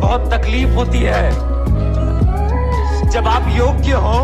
बहुत तकलीफ होती है जब आप योग्य हो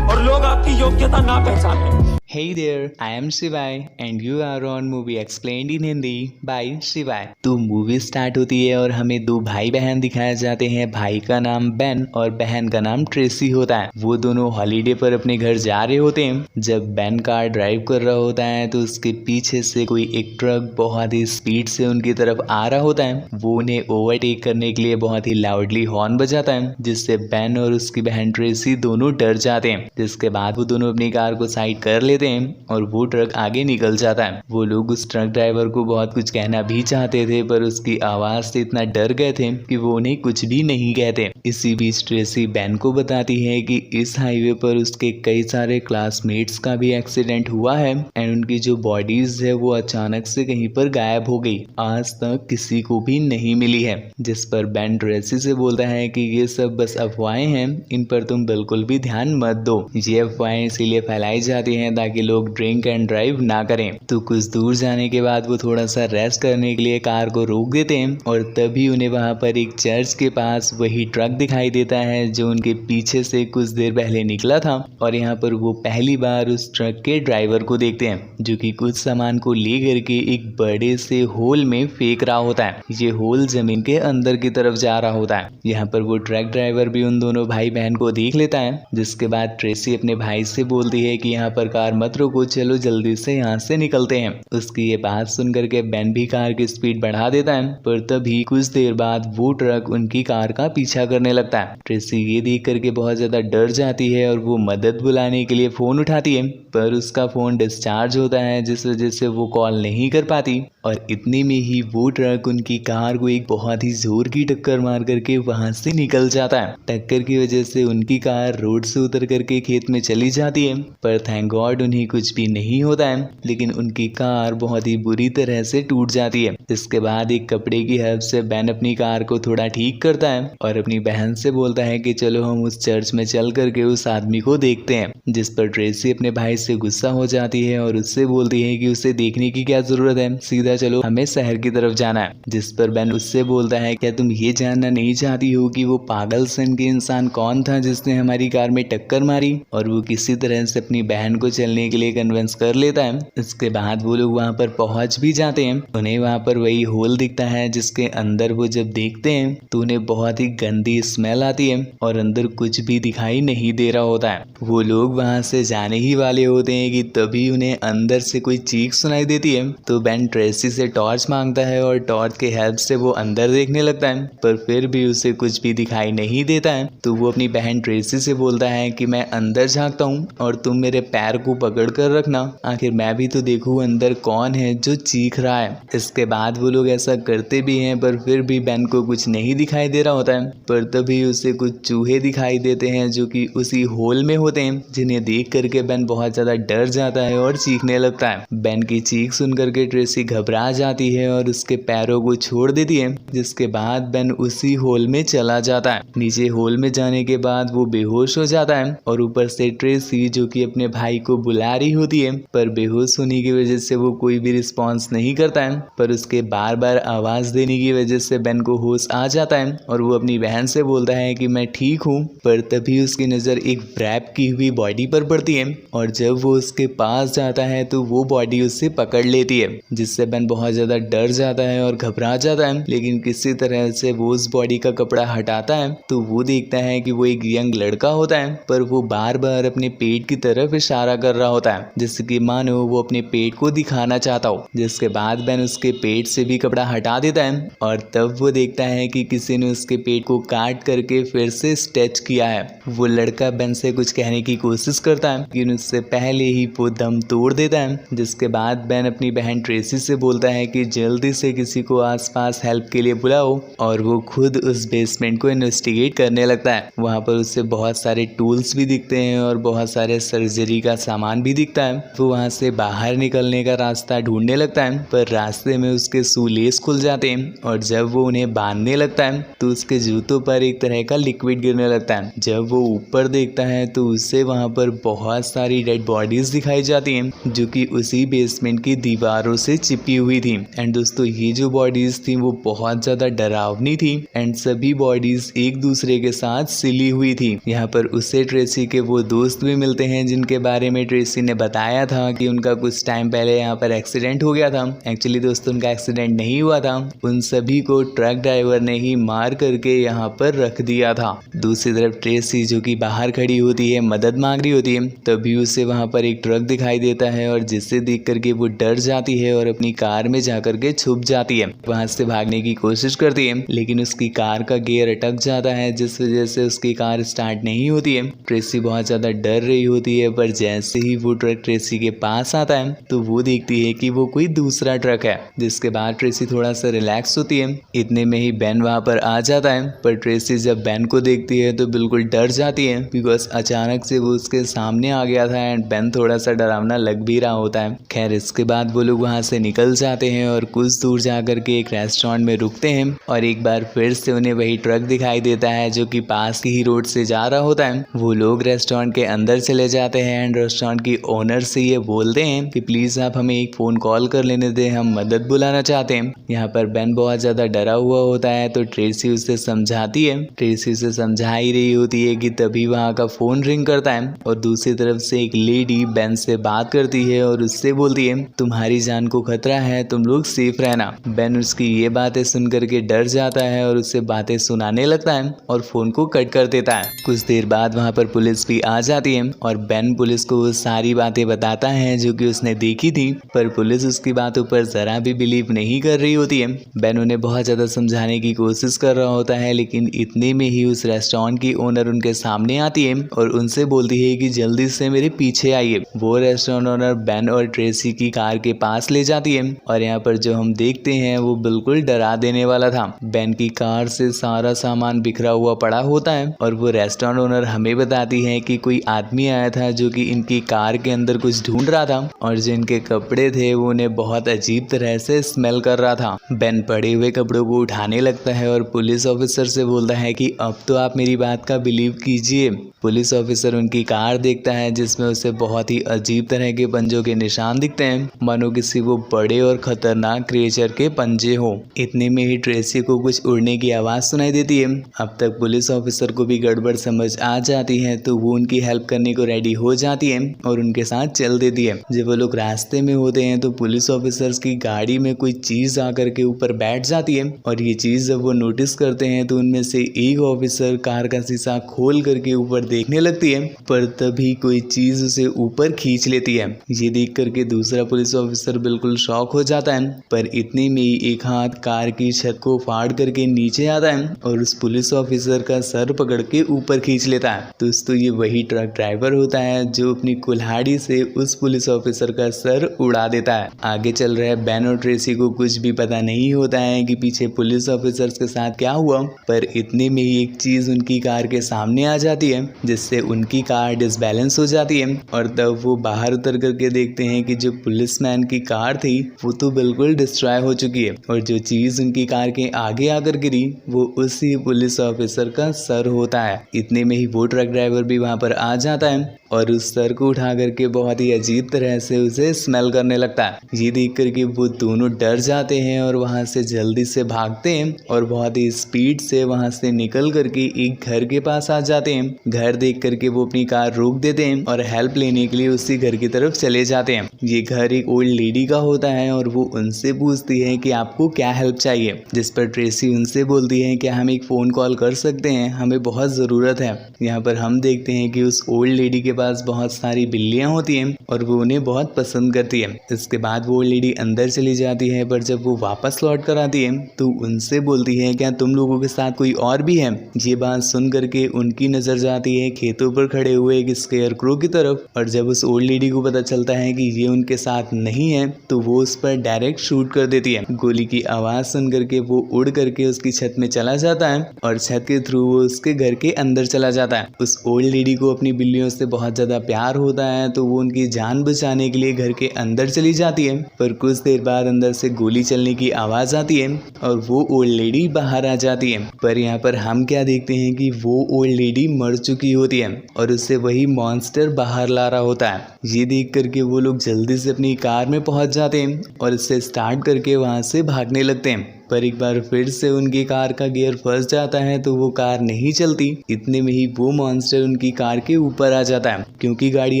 और लोग आपकी योग्यता ना पहचाने। Hey there, I am Shivai and you are on Movie Explained in Hindi by Shivai। तो मूवी स्टार्ट होती है और हमें दो भाई बहन दिखाए जाते हैं। भाई का नाम बेन और बहन का नाम ट्रेसी होता है। वो दोनों हॉलीडे पर अपने घर जा रहे होते हैं। जब बेन कार ड्राइव कर रहा होता है तो उसके पीछे से कोई एक ट्रक बहुत ही स्पीड से उनकी तरफ आ रहा होता है। वो उन्हें ओवरटेक करने के लिए बहुत ही लाउडली हॉर्न बजाता है, जिससे बेन और उसकी बहन ट्रेसी दोनों डर जाते हैं। जिसके बाद वो दोनों अपनी कार को साइड कर लेते हैं और वो ट्रक आगे निकल जाता है। वो लोग उस ट्रक ड्राइवर को बहुत कुछ कहना भी चाहते थे, पर उसकी आवाज से इतना डर गए थे कि वो उन्हें कुछ भी नहीं कहते। इसी बीच ट्रेसी बेन को बताती है कि इस हाईवे पर उसके कई सारे क्लासमेट्स का भी एक्सीडेंट हुआ है एंड उनकी जो बॉडीज है वो अचानक से कहीं पर गायब हो गई, आज तक किसी को भी नहीं मिली है। जिस पर बेन ट्रेसी से बोलता है कि ये सब बस अफवाहें हैं, इन पर तुम बिल्कुल भी ध्यान मत दो। ये अफवाहें इसीलिए फैलाई जाती हैं ताकि लोग ड्रिंक एंड ड्राइव ना करें। तो कुछ दूर जाने के बाद वो थोड़ा सा रेस्ट करने के लिए कार को रोक देते हैं और तभी उन्हें वहां पर एक चर्च के पास वही ट्रक दिखाई देता है जो उनके पीछे से कुछ देर पहले निकला था। और यहाँ पर वो पहली बार उस ट्रक के ड्राइवर को देखते हैं जो कि कुछ सामान को ले करके एक बड़े से होल में फेंक रहा होता है। ये होल जमीन के अंदर की तरफ जा रहा होता है। यहाँ पर वो ट्रक ड्राइवर भी उन दोनों भाई बहन को देख लेता है। जिसके बाद ट्रेसी अपने भाई से बोलती है कि यहाँ पर कार मत रोको, चलो जल्दी से यहाँ से निकलते हैं। उसकी ये बात सुन करके बेन भी कार की स्पीड बढ़ा देता है, पर तभी कुछ देर बाद वो ट्रक उनकी कार का पीछा करने लगता है। ट्रेसी ये देख करके बहुत ज्यादा डर जाती है और वो मदद बुलाने के लिए फोन उठाती है, पर उसका फोन डिस्चार्ज होता है जिस वजह से वो कॉल नहीं कर पाती। और इतने में ही वो ट्रक उनकी कार को एक बहुत ही जोर की टक्कर मार करके वहां से निकल जाता है। टक्कर की वजह से उनकी कार रोड से उतर करके खेत में चली जाती है, पर थैंक गॉड उन्हें कुछ भी नहीं होता है, लेकिन उनकी कार बहुत ही बुरी तरह से टूट जाती है। इसके बाद एक कपड़े की हेल्प से बेन अपनी कार को थोड़ा ठीक करता है और अपनी बहन से बोलता है कि चलो हम उस चर्च में चल करके उस आदमी को देखते हैं। जिस पर ट्रेसी अपने भाई से गुस्सा हो जाती है और उससे बोलती है कि उसे देखने की क्या जरूरत है, सीधा चलो हमें शहर की तरफ जाना है। जिस पर बेन उससे बोलता है क्या तुम ये जानना नहीं चाहती हो कि वो पागल सन के इंसान कौन था जिसने हमारी कार में टक्कर मारी। और वो किसी तरह से अपनी बहन को चलने के लिए कन्विंस कर लेता है। इसके बाद वो लोग वहां पर पहुंच भी जाते हैं। उन्हें वहां पर वही होल दिखता है जिसके अंदर वो जब देखते हैं तो उन्हें बहुत ही गंदी स्मेल आती है और अंदर कुछ भी दिखाई नहीं दे रहा होता है। वो लोग वहां से जाने ही वाले होते हैं कि तभी उन्हें अंदर से कोई चीख सुनाई देती है। तो बेन ट्रेसी से टॉर्च मांगता है और टॉर्च के हेल्प से वो अंदर देखने लगता है, पर फिर भी उसे कुछ भी दिखाई नहीं देता है। तो वो अपनी बहन ट्रेसी से बोलता है कि मैं अंदर झांकता हूँ और तुम मेरे पैर को पकड़ कर रखना, आखिर मैं भी तो देखूं अंदर कौन है जो चीख रहा है। इसके बाद वो लोग ऐसा करते भी हैं, पर फिर भी बेन को कुछ नहीं दिखाई दे रहा होता है। पर तभी उसे कुछ चूहे दिखाई देते हैं जो कि उसी होल में होते हैं, जिन्हें देख करके बेन बहुत ज्यादा डर जाता है और चीखने लगता है। बेन की चीख सुन करके ट्रेसी घबरा जाती है और उसके पैरों को छोड़ देती है। जिसके बाद बेन उसी होल में चला जाता है। नीचे होल में जाने के बाद वो बेहोश हो जाता है और ऊपर से ट्रेसी जो कि अपने भाई को बुला रही होती है, पर बेहोश होने की वजह से वो कोई भी रिस्पॉन्स नहीं करता है। पर उसके बार बार आवाज देने की वजह से बेन को होश आ जाता है और वो अपनी बहन से बोलता है कि मैं ठीक हूँ। पर तभी उसकी नजर एक रैप की हुई बॉडी पर पड़ती है और जब वो उसके पास जाता है तो वो बॉडी उससे पकड़ लेती है, जिससे बेन बहुत ज्यादा डर जाता है और घबरा जाता है। लेकिन किसी तरह से वो उस बॉडी का कपड़ा हटाता है तो वो देखता है कि वो एक यंग लड़का होता है, पर वो बार बार अपने पेट की तरफ इशारा कर रहा होता है, जिससे कि मानो वो अपने पेट को दिखाना चाहता हो। जिसके बाद बेन उसके पेट से भी कपड़ा हटा देता है और तब वो देखता है कि किसी ने उसके पेट को काट करके फिर से स्टिच किया है। वो लड़का बेन से कुछ कहने की कोशिश करता है, लेकिन उससे पहले ही वो दम तोड़ देता है। जिसके बाद बेन अपनी बहन ट्रेसी से बोलता है कि जल्दी से किसी को आसपास हेल्प के लिए बुलाओ और वो खुद उस बेसमेंट को इन्वेस्टिगेट करने लगता है। वहां पर उससे बहुत सारे टूल्स भी दिखते हैं और बहुत सारे सर्जरी का सामान सामान भी दिखता है। वो वहाँ से बाहर निकलने का रास्ता ढूंढने लगता है, पर रास्ते में उसके शूलेस खुल जाते हैं और जब वो उन्हें बांधने लगता है तो उसके जूतों पर एक तरह का लिक्विड गिरने लगता है। जब वो ऊपर देखता है तो उसे वहाँ पर बहुत सारी डेड बॉडीज दिखाई जाती हैं जो कि उसी बेसमेंट की दीवारों से चिपी हुई थी। एंड दोस्तों ये जो बॉडीज थी वो बहुत ज्यादा डरावनी थी एंड सभी बॉडीज एक दूसरे के साथ सिली हुई थी। यहाँ पर उसे ट्रेसी के वो दोस्त भी मिलते हैं जिनके बारे में ट्रेसी ने बताया था कि उनका कुछ टाइम पहले यहाँ पर एक्सीडेंट हो गया था। एक्चुअली दोस्तों उनका एक्सीडेंट नहीं हुआ था, उन सभी को ट्रक ड्राइवर ने ही मार करके यहाँ पर रख दिया था। दूसरी तरफ ट्रेसी जो कि बाहर खड़ी होती है, मदद मांग रही होती है, तभी उसे वहाँ पर एक ट्रक दिखाई देता है और जिसे देख करके वो डर जाती है और अपनी कार में जा करके छुप जाती है। वहाँ से भागने की कोशिश करती है लेकिन उसकी कार का गियर अटक जाता है जिस वजह से उसकी कार स्टार्ट नहीं होती है। ट्रेसी बहुत ज्यादा डर रही होती है, पर जैसे ही वो ट्रक ट्रेसी के पास आता है तो वो देखती है कि वो कोई दूसरा ट्रक है, जिसके बाद ट्रेसी थोड़ा सा रिलैक्स होती है। इतने में ही बेन वहाँ पर आ जाता है, पर ट्रेसी जब बेन को देखती है तो बिल्कुल डर जाती है बिकॉज अचानक से वो उसके सामने आ गया था एंड बेन थोड़ा सा डरावना लग भी रहा होता है। खैर इसके बाद वो लोग वहाँ से निकल जाते हैं और कुछ दूर जाकर के एक रेस्टोरेंट में रुकते हैं और एक बार फिर से उन्हें वही ट्रक दिखाई देता है जो कि पास की ही रोड से जा रहा होता है। वो लोग रेस्टोरेंट के अंदर चले जाते हैं एंड रेस्टोरेंट की ओनर से ये बोलते हैं कि प्लीज आप हमें एक फोन कॉल कर लेने दें, हम मदद बुलाना चाहते हैं। यहाँ पर बेन बहुत ज्यादा डरा हुआ होता है तो ट्रेसी उसे समझाती है। ट्रेसी उसे समझा ही रही होती है कि तभी वहाँ का फोन रिंग करता है और दूसरी तरफ से एक लेडी बेन से बात करती है और उससे बोलती है तुम्हारी जान को खतरा है, तुम लोग सेफ रहना। बेन उसकी ये बातें सुन करके डर जाता है और उससे बातें सुनाने लगता है और फोन को कट कर देता है। कुछ देर बाद वहाँ पर पुलिस भी आ जाती है और बेन पुलिस को वो सारी बातें बताता है जो कि उसने देखी थी, पर पुलिस उसकी बातों पर जरा भी बिलीव नहीं कर रही होती है। बेन उन्हें बहुत ज्यादा समझाने की कोशिश कर रहा होता है लेकिन इतने में ही उस रेस्टोरेंट की ओनर उनके सामने आती है और उनसे बोलती है कि जल्दी से मेरे पीछे आइए। वो रेस्टोरेंट ओनर बेन और ट्रेसी की कार के पास ले जाती है और यहाँ पर जो हम देखते हैं वो बिल्कुल डरा देने वाला था। बेन की कार से सारा सामान बिखरा हुआ पड़ा होता है और वो रेस्टोरेंट ओनर हमें बताती है कि कोई आदमी आया था जो कि इनकी कार के अंदर कुछ ढूंढ रहा था और जो इनके कपड़े थे वो उन्हें बहुत अजीब तरह से स्मेल कर रहा था। बेन पड़े हुए कपड़ों को उठाने लगता है और पुलिस ऑफिसर से बोलता है कि अब तो आप मेरी बात का बिलीव कीजिए। पुलिस ऑफिसर उनकी कार देखता है जिसमें उसे बहुत ही अजीब तरह के पंजों के निशान दिखते हैं, मानो किसी वो बड़े और खतरनाक क्रिएचर के पंजे हो। इतने में ही ट्रेसी को कुछ उड़ने की आवाज सुनाई देती है। अब तक पुलिस ऑफिसर को भी गड़बड़ समझ आ जाती है तो वो उनकी हेल्प करने को रेडी हो जाती है और उनके साथ चल देती है। जब वो लोग रास्ते में होते हैं तो पुलिस ऑफिसर्स की गाड़ी में कोई चीज आकर के ऊपर बैठ जाती है और ये चीज जब वो नोटिस करते हैं तो उनमें से एक ऑफिसर कार का शीशा खोल करके ऊपर देखने लगती है, पर तभी कोई चीज उसे ऊपर खींच लेती है। ये देख करके दूसरा पुलिस ऑफिसर बिल्कुल शॉक हो जाता है, पर इतने में ही एक हाथ कार की छत को फाड़ करके नीचे आता है और उस पुलिस ऑफिसर का सर पकड़ के ऊपर खींच लेता है। दोस्तों ये वही ट्रक ड्राइवर होता है जो अपनी कुल्हाड़ी से उस पुलिस ऑफिसर का सर उड़ा देता है। आगे चल रहे बेन और ट्रेसी को कुछ भी पता नहीं होता है कि पीछे पुलिस ऑफिसर्स के साथ क्या हुआ, पर इतने में ही एक चीज उनकी कार के सामने आ जाती है जिससे उनकी कार डिसबैलेंस हो जाती है और तब वो बाहर उतर करके देखते हैं कि जो पुलिसमैन की कार थी वो तो बिल्कुल डिस्ट्रॉय हो चुकी है और जो चीज उनकी कार के आगे आकर गिरी वो उसी पुलिस ऑफिसर का सर होता है। इतने में ही वो ट्रक ड्राइवर भी वहां पर आ जाता है और उस सर को उठा करके बहुत ही अजीब तरह से उसे स्मेल करने लगता है। ये देख करके वो दोनों डर जाते हैं और वहां से जल्दी से भागते हैं और बहुत ही स्पीड से वहां से निकल करके एक घर के पास आ जाते हैं। घर देख करके वो अपनी कार रोक देते हैं और हेल्प लेने के लिए उसी घर की तरफ चले जाते हैं। ये घर एक ओल्ड लेडी का होता है और वो उनसे पूछती है कि आपको क्या हेल्प चाहिए, जिस पर ट्रेसी उनसे बोलती है कि हम एक फोन कॉल कर सकते हैं, हमें बहुत जरूरत है। यहाँ पर हम देखते हैं कि उस ओल्ड लेडी के पास बहुत सारी बिल्लियां होती हैं और वो उन्हें बहुत पसंद करती है। इसके बाद वो लेडी अंदर चली जाती है, पर जब वो वापस लौट कर आती है तो उनसे बोलती है क्या तुम लोगों के साथ कोई और भी है। ये बात सुन करके उनकी नजर जाती है खेतों पर खड़े हुए एक स्केयरक्रो की तरफ और जब उस ओल्ड लेडी को पता चलता है कि ये उनके साथ नहीं है तो वो उस पर डायरेक्ट शूट कर देती है। गोली की आवाज सुन करके वो उड़ करके उसकी छत में चला जाता है और छत के थ्रू वो उसके घर के अंदर चला जाता है। उस ओल्ड लेडी को अपनी बिल्लियों से बहुत ज्यादा प्यार होता होता है तो वो उनकी जान बचाने के लिए घर के अंदर चली जाती है, पर कुछ देर बाद अंदर से गोली चलने की आवाज़ आती है और वो ओल्ड लेडी बाहर आ जाती है। पर यहाँ पर हम क्या देखते हैं कि वो ओल्ड लेडी मर चुकी होती है और उससे वही मॉन्स्टर बाहर ला रहा होता है। ये देख करके वो लोग जल्दी से अपनी कार में पहुंच जाते हैं और इसे स्टार्ट करके वहाँ से भागने लगते हैं, पर एक बार फिर से उनकी कार का गियर फंस जाता है तो वो कार नहीं चलती। इतने में ही वो मॉन्स्टर उनकी कार के ऊपर आ जाता है। क्योंकि गाड़ी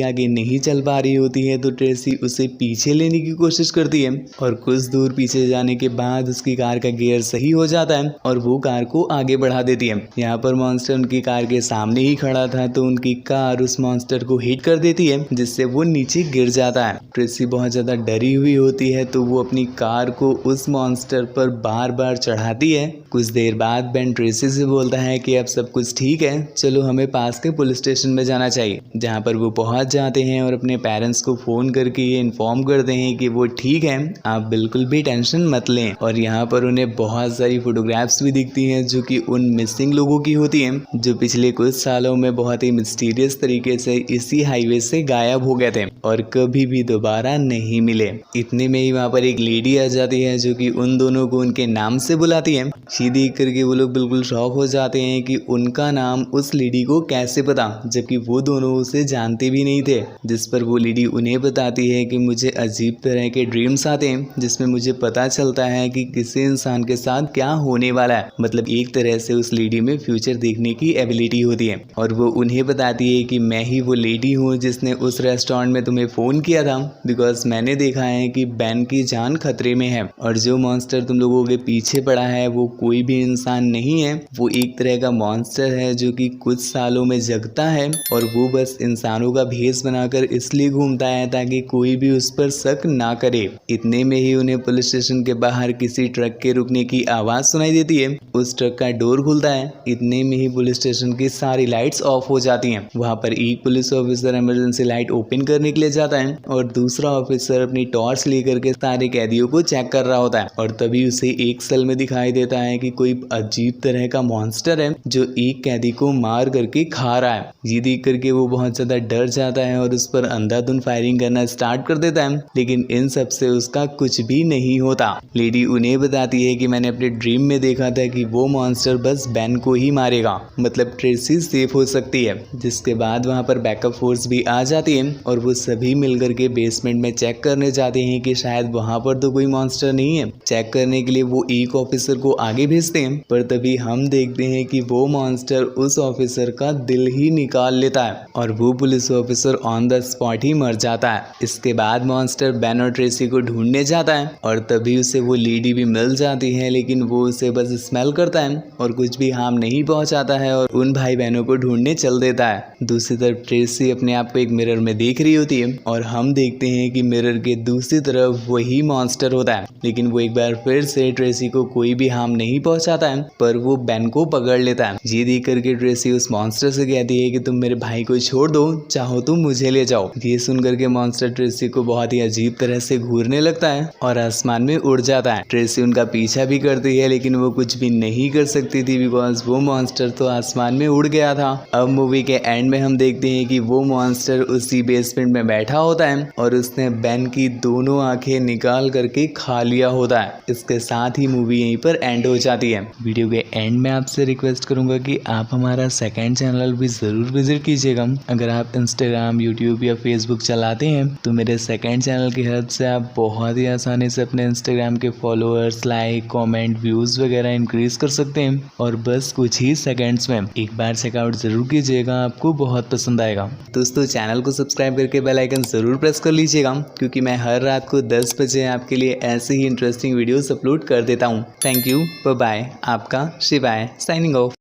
आगे नहीं चल पा रही होती है तो ट्रेसी उसे पीछे लेने की कोशिश करती है और कुछ दूर पीछे जाने के बाद उसकी कार का गियर सही हो जाता है और वो कार को आगे बढ़ा देती है। यहाँ पर मॉन्स्टर उनकी कार के सामने ही खड़ा था तो उनकी कार उस मॉन्स्टर को हिट कर देती है, जिससे वो नीचे गिर जाता है। ट्रेसी बहुत ज्यादा डरी हुई होती है तो वो अपनी कार को उस मॉन्स्टर पर बार बार चढ़ाती है। कुछ देर बाद बेन ट्रेसी से बोलता है कि अब सब कुछ ठीक है, चलो हमें पास के पुलिस स्टेशन में जाना चाहिए, जहाँ पर वो पहुंच जाते हैं और अपने पेरेंट्स को फोन करके ये इन्फॉर्म करते हैं कि वो ठीक है, आप बिल्कुल भी टेंशन मत लें। और यहाँ पर उन्हें बहुत सारी फोटोग्राफ्स भी दिखती हैं जो कि उन मिसिंग लोगों की होती हैं जो पिछले कुछ सालों में बहुत ही मिस्टीरियस तरीके से इसी हाईवे से गायब हो गए थे और कभी भी दोबारा नहीं मिले। इतने में ही वहाँ पर एक लेडी आ जाती है जो कि उन दोनों को उनके नाम से बुलाती है। ये देख करके वो लोग बिल्कुल शॉक हो जाते हैं कि उनका नाम उस लेडी को कैसे पता, जबकि वो दोनों उसे जानते भी नहीं थे। जिस पर वो लेडी उन्हें बताती है कि मुझे अजीब तरह के ड्रीम्स आते हैं जिसमें मुझे पता चलता है कि किसी इंसान के साथ क्या होने वाला है। मतलब एक तरह से उस लेडी में फ्यूचर देखने की एबिलिटी होती है और वो उन्हें बताती है कि मैं ही वो लेडी हूँ जिसने उस रेस्टोरेंट में तुम्हें फोन किया था, बिकॉज मैंने देखा है कि बेन की जान खतरे में है और जो मॉन्स्टर तुम लोगों के पीछे पड़ा है वो कोई भी इंसान नहीं है, वो एक तरह का मॉन्स्टर है जो कि कुछ सालों में जगता है और वो बस इंसानों का भेष बनाकर इसलिए घूमता है ताकि कोई भी उस पर शक ना करे। इतने में ही उन्हें पुलिस स्टेशन के बाहर किसी ट्रक के रुकने की आवाज सुनाई देती है। उस ट्रक का डोर खुलता है। इतने में ही पुलिस स्टेशन की सारी लाइट्स ऑफ हो जाती हैं। वहाँ पर एक police officer emergency light open करने के लिए जाता है और दूसरा ऑफिसर अपनी टॉर्च लेकर के सारे कैदियों को चेक कर रहा होता है और तभी उसे एक सेल में दिखाई देता है कि कोई अजीब तरह का मॉन्स्टर है जो एक कैदी को मार करके खा रहा है। ये देख करके वो बहुत ज्यादा डर जाता है और उस पर अंधाधुंध फायरिंग करना स्टार्ट कर देता है, लेकिन इन सब से उसका कुछ भी नहीं होता। लेडी उन्हें बताती है कि मैंने अपने ड्रीम में देखा था कि वो मॉन्स्टर बस बेन को ही मारेगा, मतलब ट्रेसी सेफ हो सकती है। जिसके बाद वहाँ पर बैकअप फोर्स भी आ जाती है और वो सभी मिलकर के बेसमेंट में चेक करने जाते हैं कि शायद वहाँ पर तो कोई मॉन्स्टर नहीं है। चेक करने के लिए वो एक ऑफिसर को आगे भेजते हैं, पर तभी हम देखते हैं कि वो मॉन्स्टर उस ऑफिसर का दिल ही निकाल लेता है और वो police officer on the spot ही मर जाता है। इसके बाद मॉन्स्टर बेन और ट्रेसी को ढूंढने जाता है और तभी उसे वो लेडी भी मिल जाती है, लेकिन वो उसे बस स्मेल करता है और कुछ भी हार्म नहीं पहुंचाता है और उन भाई बहनों को ढूंढने चल देता है। दूसरी तरफ ट्रेसी अपने आप को एक मिरर में देख रही होती है और हम देखते हैं कि मिरर के दूसरी तरफ वही मॉन्स्टर होता है, लेकिन वो एक बार फिर से ट्रेसी को कोई भी हार्म नहीं पहुंचाता है, पर वो बेन को पकड़ लेता है। ये देख करके ट्रेसी उस मॉन्स्टर से कहती है कि तुम मेरे भाई को छोड़ दो, चाहो तो मुझे ले जाओ। ये सुन करके मॉन्स्टर ट्रेसी को बहुत ही अजीब तरह से घूरने लगता है और आसमान में उड़ जाता है। ट्रेसी उनका पीछा भी करती है, लेकिन वो कुछ भी नहीं कर सकती थी बिकॉज वो मॉन्स्टर तो आसमान में उड़ गया था। अब मूवी के एंड में हम देखते हैं कि वो मॉन्स्टर उसी बेसमेंट में बैठा होता है और उसने बेन की दोनों आंखें निकाल करके खा लिया होता है। इसके साथ ही मूवी यहीं पर एंड हो जाती है। वीडियो के एंड में आपसे रिक्वेस्ट करूंगा कि आप हमारा सेकंड चैनल भी जरूर विजिट कीजिएगा। अगर आप इंस्टाग्राम, यूट्यूब या फेसबुक चलाते हैं तो मेरे सेकंड चैनल की हेल्प से आप बहुत ही आसानी से अपने इंस्टाग्राम के फॉलोअर्स, लाइक, कमेंट, व्यूज वगैरह इंक्रीज कर सकते हैं और बस कुछ ही सेकंड्स में। एक बार चेकआउट जरूर कीजिएगा, आपको बहुत पसंद आएगा। दोस्तों चैनल को सब्सक्राइब करके बेल आइकन जरूर प्रेस कर लीजिएगा, क्योंकि मैं हर रात को 10 बजे आपके लिए ऐसे ही इंटरेस्टिंग वीडियोस अपलोड कर देता हूँ। Thank you, bye bye. आपका शिवाय साइनिंग ऑफ।